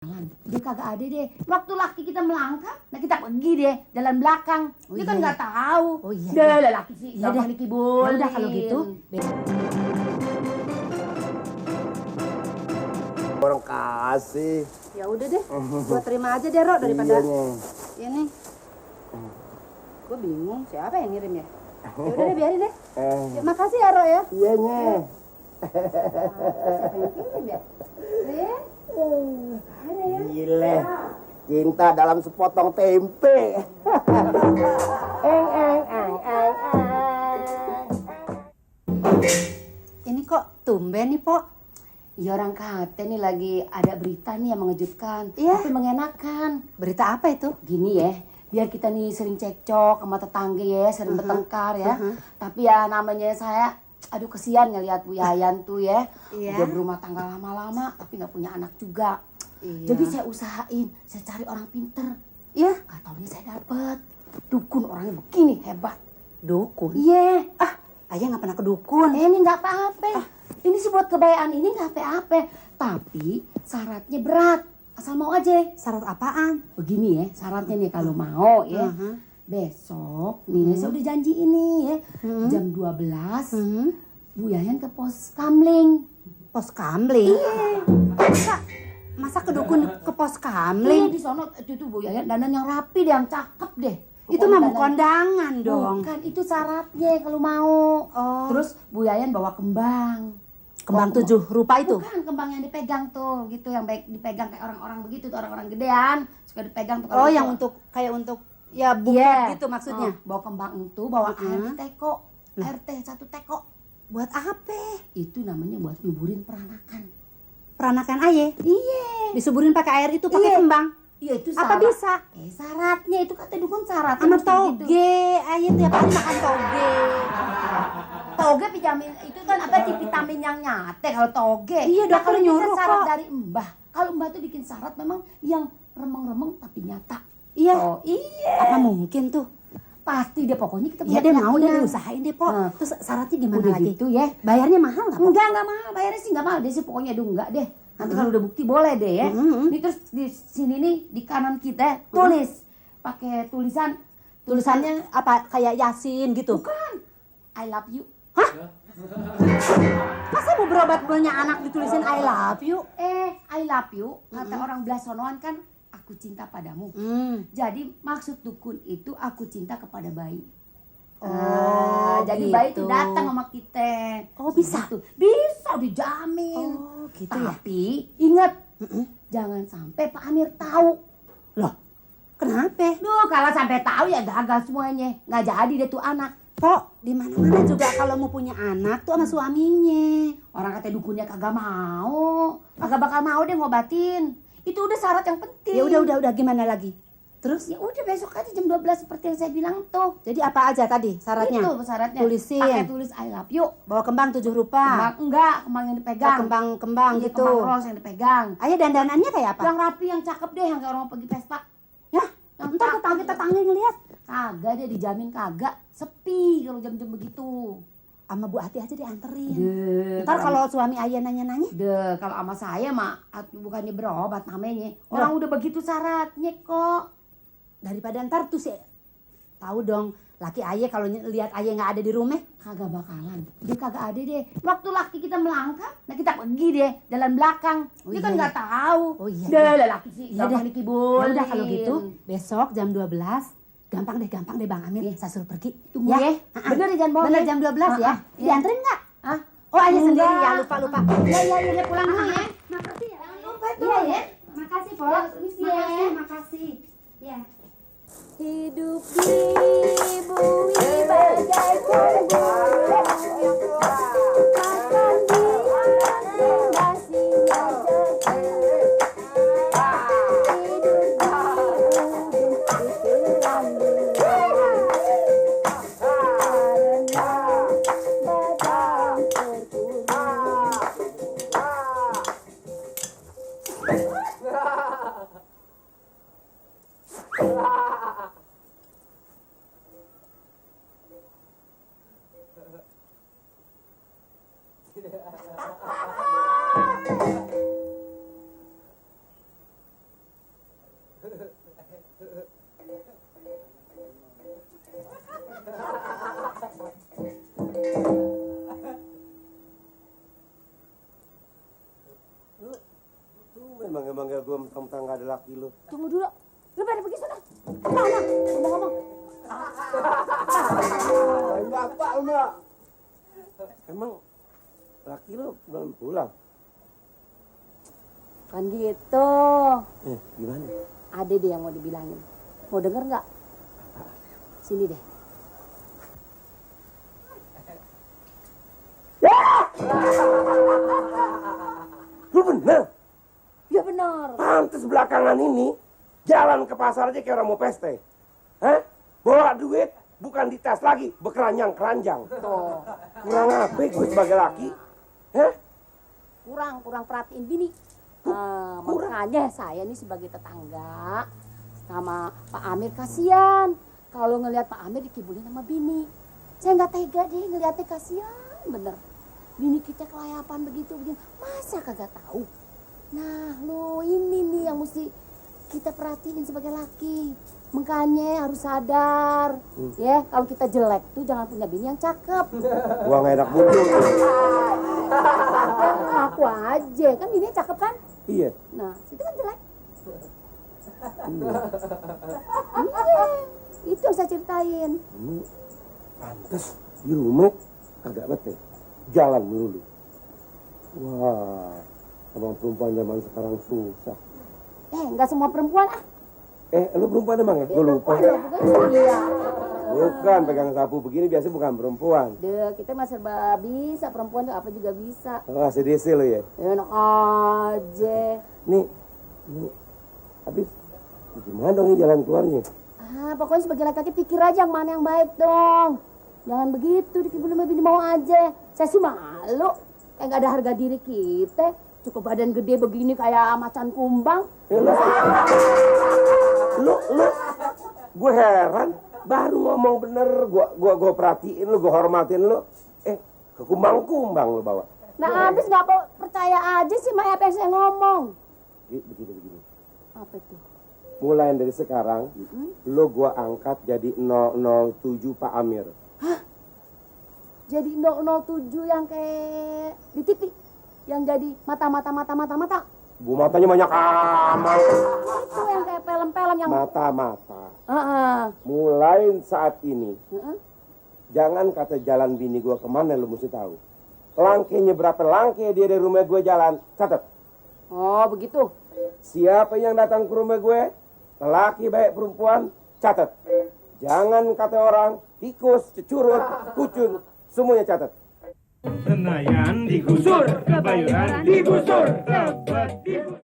Dia kagak ada deh. Waktu laki kita melangkah, nah kita pergi deh jalan belakang. Dia kan nggak tahu. Oh iya. Deh, laki sih Iya gampang deh. dikibulin. Ya udah kalau gitu. Orang kasih. Ya udah deh. Gua terima aja deh, Ro, daripada ini. Gua bingung siapa yang ngirim ya. Ya udah deh, biarin deh. Ya, makasih ya, Ro ya. Iya, Nye. Siapa yang kirim ya? Rin? Ada ya? Gile. Cinta dalam sepotong tempe. Ini kok tumben nih, Pok? Ya orang kata nih lagi ada berita nih yang mengejutkan, Iya. tapi mengenakan. Berita apa itu? Gini ya, biar kita nih sering cekcok sama tetangga ya, sering bertengkar ya. Tapi ya namanya saya, aduh kesian ngeliat Bu Yayan tuh ya. Iya. Udah berumah tangga lama-lama tapi nggak punya anak juga. Iya. Jadi saya usahain, saya cari orang pinter. Iya. Gak taunya saya dapet dukun orangnya begini hebat. Dukun? Iya. Ayah nggak pernah ke dukun. Ini nggak apa-apa. Ini sih buat kebayaan ini nggak apa-apa. Tapi syaratnya berat. Asal mau aja. Syarat apaan? Begini ya, syaratnya nih kalau mau ya. Besok nih saya udah janji ini ya. Jam 12 Bu Yayan ke pos Kamling. Pos kamling? Masa ke dukun ke pos kamling? Di sono itu Bu Yayan dandan yang rapi deh, yang cakep deh. Itu mah mau kondangan dong. Bukan, itu syaratnya kalau mau. Oh. Terus Bu Yayan bawa kembang. Kembang 7 rupa itu? Bukan, kembang yang dipegang tuh, gitu yang baik dipegang kayak orang-orang begitu tuh, orang-orang gedean suka dipegang tuh. Oh, yang untuk kayak untuk ya buket gitu maksudnya. Bawa kembang itu, bawa air teko, air teh 1 teko. Buat apa? Itu namanya buat nyuburin peranakan. Peranakan ayah? Iya. Disuburin pakai air itu pakai Iya. kembang? Iya itu Apa syarat. bisa? Syaratnya itu kata dukun syarat. Sama Terus kayak gitu. toge, ayah tiap hari makan toge. Toge vitamin itu kan apa vitamin yang nyate kalau toge. Iya, Nah, dokter kalau nyuruh kita syarat kok. dari Mbah. Kalau Mbah tuh bikin syarat memang yang remeng-remeng tapi nyata. Iya. Oh, iya. Apa mungkin tuh? Pasti deh pokoknya kita Iya punya deh, mau deh keyakinan. diusahain deh, Pok. Nah. Terus syaratnya gimana Udah lagi? gitu ya. Bayarnya mahal nggak, Pok? Enggak mahal. Bayarnya sih enggak mahal deh sih pokoknya enggak deh. Nanti kalau udah bukti boleh deh ya. Ini terus di sini nih di kanan kita tulis pakai Tulisannya apa? Kayak Yasin gitu? bukan I love you. Masa mau berobat punya anak ditulisin I love you? I love you kata orang Blasonoan kan aku cinta padamu. Jadi maksud dukun itu aku cinta kepada bayi. Oh, jadi gitu. bayi itu datang sama kita. Oh, bisa? Gitu. Bisa dijamin. Oh, gitu ya? Tapi ingat, jangan sampai Pak Amir tahu. Loh, kenapa? Duh, kalau sampai tahu ya gagal semuanya. Nggak jadi deh tuh anak. Pok, di mana-mana juga kalau mau punya anak tuh sama suaminya. Orang kata dukunnya kagak mau. Kagak bakal mau deh ngobatin. Itu udah syarat yang penting. Ya udah gimana lagi? Terus Ya udah besok aja jam 12 seperti yang saya bilang tuh. jadi apa aja tadi syaratnya? Itu syaratnya. Tulisin. Pakai tulis I love you. Bawa kembang 7 rupa. Kembang yang dipegang. Kembang Iya, gitu. Kembang ros yang dipegang. Ayah dandanannya kayak apa? Yang rapi, yang cakep deh, yang kayak orang mau pergi pesta. Ya, Yang ntar cakep. tetangga ngeliat. Kagak deh, dijamin kagak. Sepi kalau jam-jam begitu. Sama Bu Ati aja dianterin. Deh, Ntar kalau suami ayah nanya-nanya. Deh, kalau sama saya mah bukannya berobat namanya. Orang udah begitu syaratnya kok. Daripada ntar tuh sih tahu dong laki ayah kalau lihat ayah nggak ada di rumah. Kagak bakalan. Dia kagak ada deh. Waktu laki kita melangkah, nah kita pergi deh jalan belakang. Oh, Dia iya, kan nggak tahu. Oh, iya, Deh, laki sih Iya gampang deh. dikibulin. Ya udah kalau gitu besok jam 12 gampang deh Bang Amir. Iya. Saya suruh pergi. Tunggu ya. Bener ya, jangan bohong Bener ya. jam 12 ya. Iya. Dianterin nggak? Hah? Oh ayah sendiri Enggak. ya lupa. Iya, pulang dulu ya. Makasih ya. Jangan lupa tuh. Iya ya. Makasih Po. Ya, permisi ya. Makasih. Ya. Hidup di bumi bagai kumbang, akan dilintasinya jejak. Hidup di pikiran karena badan terkurung. Manggil-manggil gue mentang-mentang gak ada laki lu. Tunggu dulu. Lu pada pergi sana. Mana? Ngomong-ngomong. Bapak, Mbak. Emang laki lu belum pulang? Kan gitu. Gimana? Ada deh yang mau dibilangin. Mau denger nggak? Sini deh. Lu bener? Ya benar. Pantes belakangan ini jalan ke pasar aja kayak orang mau peste. Hah? Bawa duit bukan di tas lagi, berkeranjang-keranjang. Tuh. Kurang apa gue sebagai laki? Hah? Kurang perhatiin bini. Makanya saya nih sebagai tetangga sama Pak Amir kasihan kalau ngelihat Pak Amir dikibulin sama bini. Saya nggak tega deh ngeliatnya, kasihan bener. Bini kita kelayapan begitu begini, masa kagak tahu? Nah lo ini nih yang mesti kita perhatiin sebagai laki. Makanya harus sadar ya, kalau kita jelek tuh jangan punya bini yang cakep. Gua nggak enak muncul. Aku aja kan bininya cakep kan? Iya. Nah situ kan jelek. Iya, itu yang saya ceritain. Pantes di rumah kagak bete, jalan melulu. Wah, abang perempuan zaman sekarang susah. Nggak semua perempuan ah. Lu perempuan emang ya? Gue lupa. Iya. Bukan, pegang sapu begini biasanya bukan perempuan. Deh, kita mah serba bisa, perempuan tuh apa juga bisa. Oh, sedisi lu ya? Enak aja. Nih, habis gimana dong ini jalan keluarnya? Pokoknya sebagai laki-laki pikir aja yang mana yang baik dong. Jangan begitu, dikibulin sama bini mau aja. Saya sih malu, kayak nggak ada harga diri kita. Cukup badan gede begini kayak macan kumbang. Lu, gue heran, baru ngomong bener, gue perhatiin lu, gue hormatin lu. Ke kumbang-kumbang lu bawa. Nah, habis nggak percaya aja sih sama apa yang saya ngomong. Begini. Apa itu? Mulai dari sekarang, lu gue angkat jadi 007 Pak Amir. Hah? Jadi 007 yang kayak di TV? Yang jadi mata. Bu matanya banyak amat. Itu yang kayak film-film yang Mata. Heeh. Mulai saat ini, Heeh. jangan kata jalan bini gue kemana lu mesti tahu. Langkahnya berapa langkah dia dari rumah gue jalan, catat. Oh begitu. Siapa yang datang ke rumah gue, lelaki baik perempuan, catat. Jangan kata orang, tikus, cecurut, kucing, semuanya catat. Senayan digusur, Kebayoran digusur, Tebet digusur.